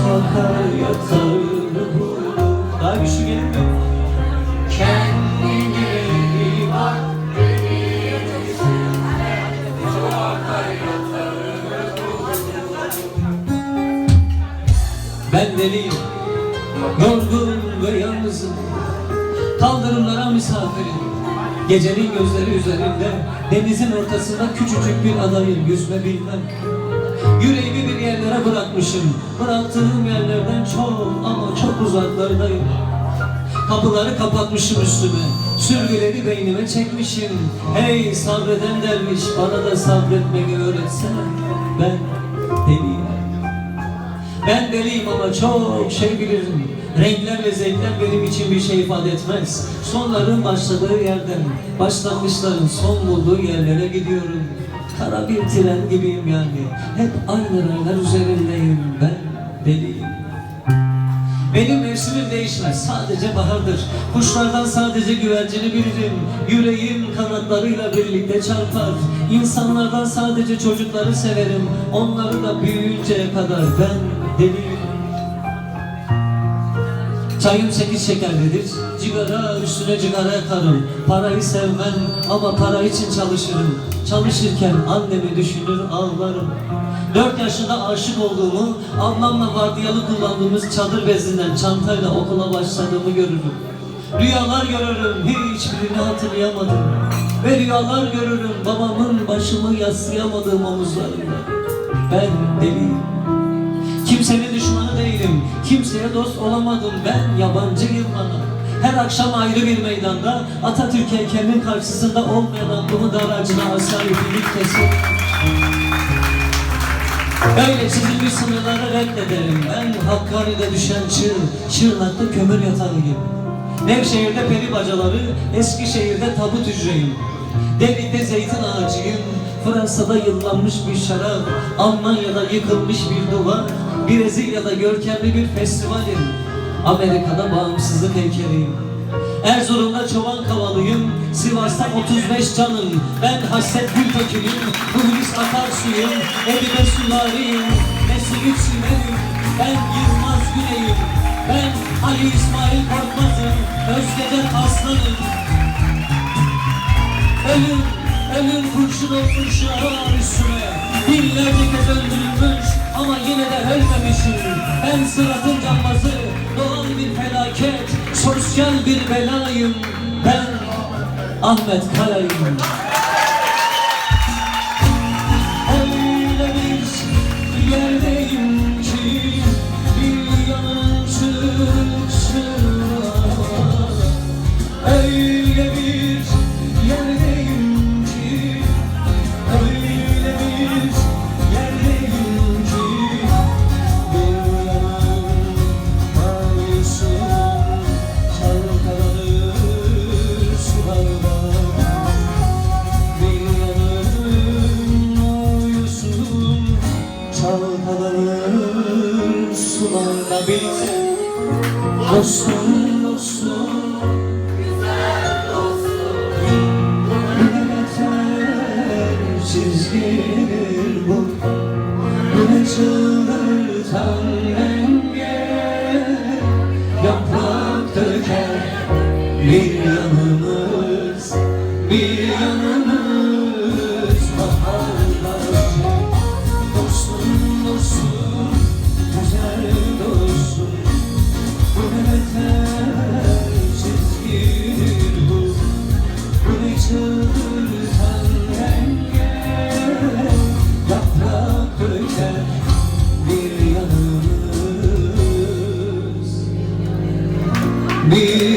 akar yatağını bulur. Daha güçlü gelir mi? Kendine iyi bak, beni düşünme, su akar yatağını bulur. Ben deliyim, yorgun ve yalnızım, kaldırımlara misafirim. Gecenin gözleri üzerinde, denizin ortasında küçücük bir adayım, yüzme bilmem. Yüreğimi bir yerlere bırakmışım, bıraktığım yerlerden çok ama çok uzaklardayım. Kapıları kapatmışım üstüme, sürgüleri beynime çekmişim. Hey sabreden derviş, bana da sabretmeyi öğretsene. Ben deliyim. Ben deliyim ama çok şey bilirim. Renkler ve zevkler benim için bir şey ifade etmez. Sonların başladığı yerden, başlangıçların son bulduğu yerlere gidiyorum. Kara bir tren gibiyim yani. Hep aynı raylar üzerindeyim. Ben deliyim. Benim mevsimim değişmez, sadece bahardır. Kuşlardan sadece güvercini bilirim. Yüreğim kanatlarıyla birlikte çarpar. İnsanlardan sadece çocukları severim. Onları da büyüyünceye kadar ben deliyim. Çayım 8 şekerlidir, cigara üstüne cigara yakarım. Parayı sevmem ama para için çalışırım. Çalışırken annemi düşünür ağlarım. 4 yaşında aşık olduğumu, ablamla vardiyalı kullandığımız çadır bezinden çantayla okula başladığımı görürüm. Rüyalar görürüm, hiçbirini hatırlayamadım. Ve rüyalar görürüm, babamın başımı yaslayamadığım omuzlarında. Ben deliyim. Kimsenin düşmanı değilim, kimseye dost olamadım, ben yabancıyım bana. Her akşam ayrı bir meydanda, Atatürk heykelinin karşısında olmayan aklımı dar ağacına asar ipilik kesin. Böyle çizilmiş sınırları reddederim, ben Hakkari'de düşen çığ, Şırnak'ta kömür yatağıyım. Nevşehir'de peri bacaları, Eskişehir'de tabut hücreyim. Devlet'te zeytin ağacıyım, Fransa'da yıllanmış bir şarap, Almanya'da yıkılmış bir duvar, Brezilya'da görkemli bir festivalim, Amerika'da bağımsızlık heykeliyim. Erzurum'da çoban kavalıyım, Sivas'ta 35 canım. Ben Hasret Gültekin'im, Hulusi Akarsuyum, Edibe Sülariyim, Mesut Sümer'im, ben Yılmaz Güney'im, ben Ali İsmail Korkmaz'ım, Özgecan Aslan'ım. Ölüm kurşun olmuş yarar üstüme, binlerce kez öldürülmüş ama yine de ölmemişim. Ben sıratın cambazı, doğal bir felaket, sosyal bir belayım. Ben Ahmet Kaya'yım. Öyle bir yerdeyim ki bir yanım çıksın. Öyle bir yerdeyim ki, öyle bir yerdeyim ki bir yanım ayısın çalkalanır sularda. Bir yanım ayısın çalkalanır sularda. Birlikte dostum dostum, çizgidir bu, bu ne çıldırtan denge, yaprak döker bir yanımız, bir yanımız baharlar. Dostum dostum, güzel dostum, bu ne beter çizgidir bu, bu ne çıldırtan denge, yaprak döker bir yanımız, bir